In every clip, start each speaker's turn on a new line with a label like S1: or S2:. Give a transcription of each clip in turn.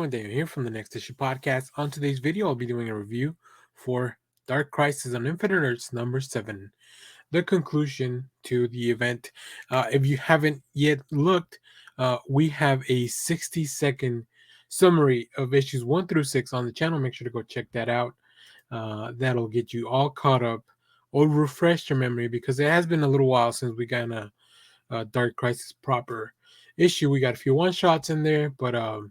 S1: everyone, Daniel here from the Next Issue Podcast. On today's video, I'll be doing a review for Dark Crisis on Infinite Earths number 7, the conclusion to the event. If you haven't yet looked, we have a 60-second summary of issues 1 through 6 on the channel. Make sure to go check that out. That'll get you all caught up or refresh your memory because it has been a little while since we got a Dark Crisis proper issue. We got a few one-shots in there, but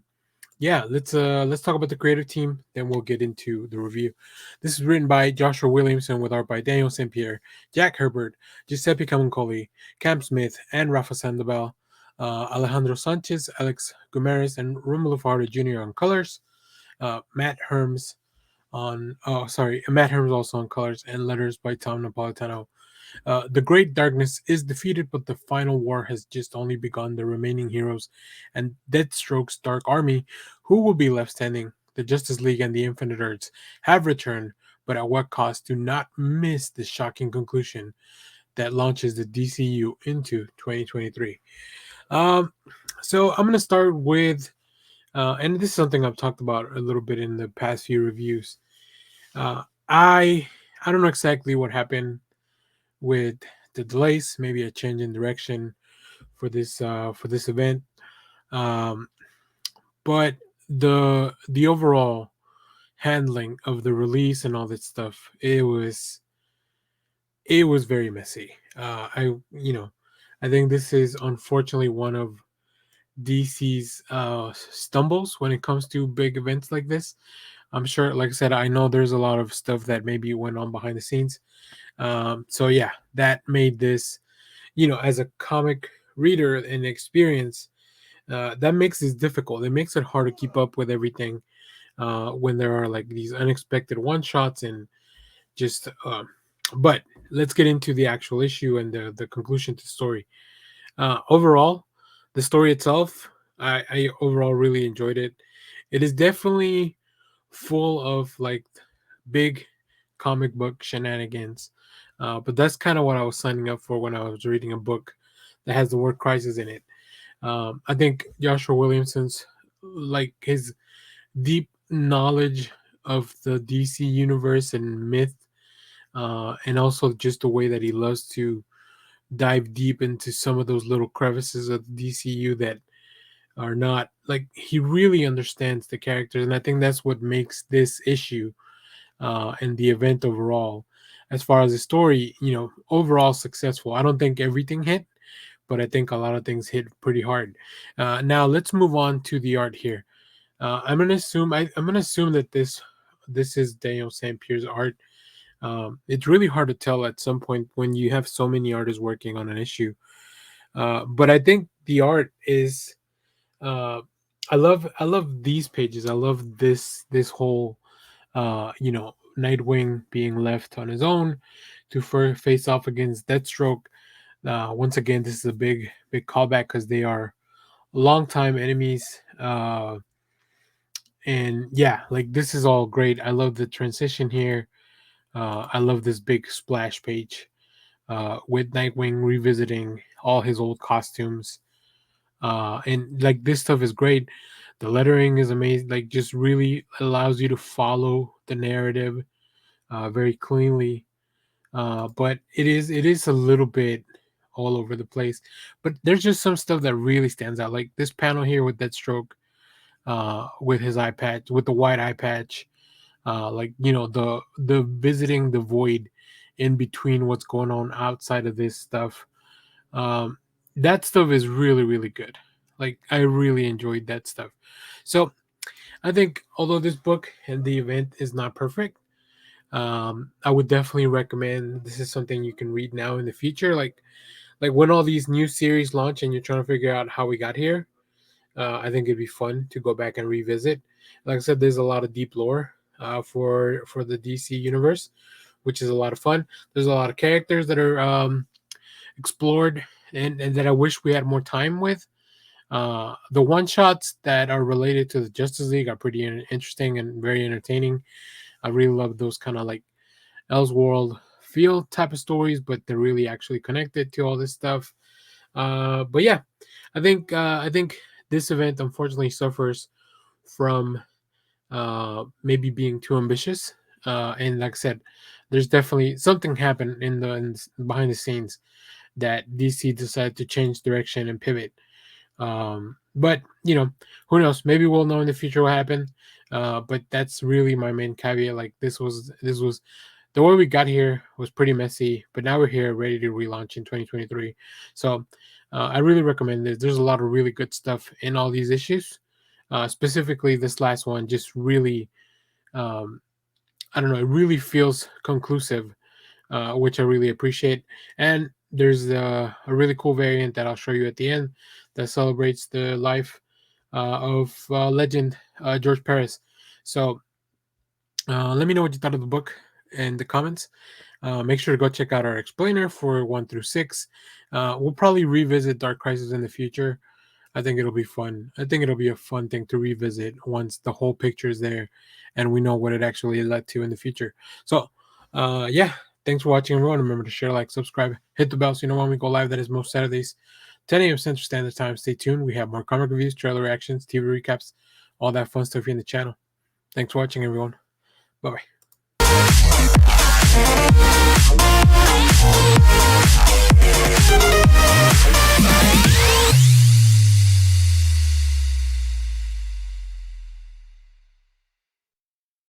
S1: yeah, let's talk about the creative team, then we'll get into the review. This is written by Joshua Williamson with art by Daniel Sampere, Jack Herbert, Giuseppe Camuncoli, Cam Smith, and Rafa Sandoval, Alejandro Sanchez, Alex Guimaraes, and Romulo Fajardo Jr. on colors. Matt Herms Matt Herms also on colors, and letters by Tom Napolitano. The great darkness is defeated, but the final war has just only begun. The remaining heroes and Deathstroke's Dark Army, who will be left standing, the Justice League and the Infinite Earths, have returned, but at what cost? Do not miss the shocking conclusion that launches the DCU into 2023. So I'm going to start with, and this is something I've talked about a little bit in the past few reviews. I don't know exactly what happened with the delays, maybe a change in direction for this event, um, but the overall handling of the release and all that stuff, it was very messy. I think this is unfortunately one of DC's stumbles when it comes to big events like this. I'm sure, like I said, I know there's a lot of stuff that maybe went on behind the scenes. So yeah, that made this, as a comic reader and experience, that makes this difficult. It makes it hard to keep up with everything when there are like these unexpected one shots and just. But let's get into the actual issue and the conclusion to the story. Overall, the story itself, I overall really enjoyed it. It is definitely full of like big comic book shenanigans. But that's kind of what I was signing up for when I was reading a book that has the word crisis in it. I think Joshua Williamson's, like, his deep knowledge of the DC universe and myth, and also just the way that he loves to dive deep into some of those little crevices of the DCU that are not like, he really understands the characters, and I think that's what makes this issue and the event overall, as far as the story, overall successful. I don't think everything hit, but I think a lot of things hit pretty hard. Now let's move on to the art here. I'm gonna assume that this is Daniel St. Pierre's art. It's really hard to tell at some point when you have so many artists working on an issue. But I think the art is. Uh, I love these pages. I love this whole, Nightwing being left on his own to face off against Deathstroke. Once again, this is a big callback because they are longtime enemies. And yeah, like, this is all great. I love the transition here. I love this big splash page with Nightwing revisiting all his old costumes. And like, this stuff is great. The lettering is amazing. Like, just really allows you to follow the narrative very cleanly. But it is a little bit all over the place. But there's just some stuff that really stands out. Like this panel here with Deathstroke, with his eye patch, with the white eye patch. Like, the visiting the void in between what's going on outside of this stuff. Um, that stuff is really, really good. Like, I really enjoyed that stuff. So I think, although this book and the event is not perfect, I would definitely recommend, this is something you can read now in the future. Like when all these new series launch and you're trying to figure out how we got here, I think it'd be fun to go back and revisit. Like I said, there's a lot of deep lore for the DC universe, which is a lot of fun. There's a lot of characters that are explored and that I wish we had more time with. The one shots that are related to the Justice League are pretty interesting and very entertaining. I really love those kind of like Elseworld feel type of stories, but they're really actually connected to all this stuff. But yeah, I think this event unfortunately suffers from maybe being too ambitious. And like I said, there's definitely something happened behind the scenes that DC decided to change direction and pivot. But who knows? Maybe we'll know in the future what happened. But that's really my main caveat. Like this was the way we got here was pretty messy, but now we're here ready to relaunch in 2023. So I really recommend this. There's a lot of really good stuff in all these issues. Specifically, this last one just really, I don't know, it really feels conclusive, which I really appreciate. And there's a really cool variant that I'll show you at the end that celebrates the life of legend George Perez. So let me know what you thought of the book in the comments. Make sure to go check out our explainer for 1 through 6. We'll probably revisit Dark Crisis in the future. I think it'll be fun. I think it'll be a fun thing to revisit once the whole picture is there and we know what it actually led to in the future. So, yeah, thanks for watching, everyone. Remember to share, like, subscribe, hit the bell so you know when we go live. That is most Saturdays, 10 a.m. Central Standard Time. Stay tuned. We have more comic reviews, trailer reactions, TV recaps, all that fun stuff here in the channel. Thanks for watching, everyone. Bye-bye.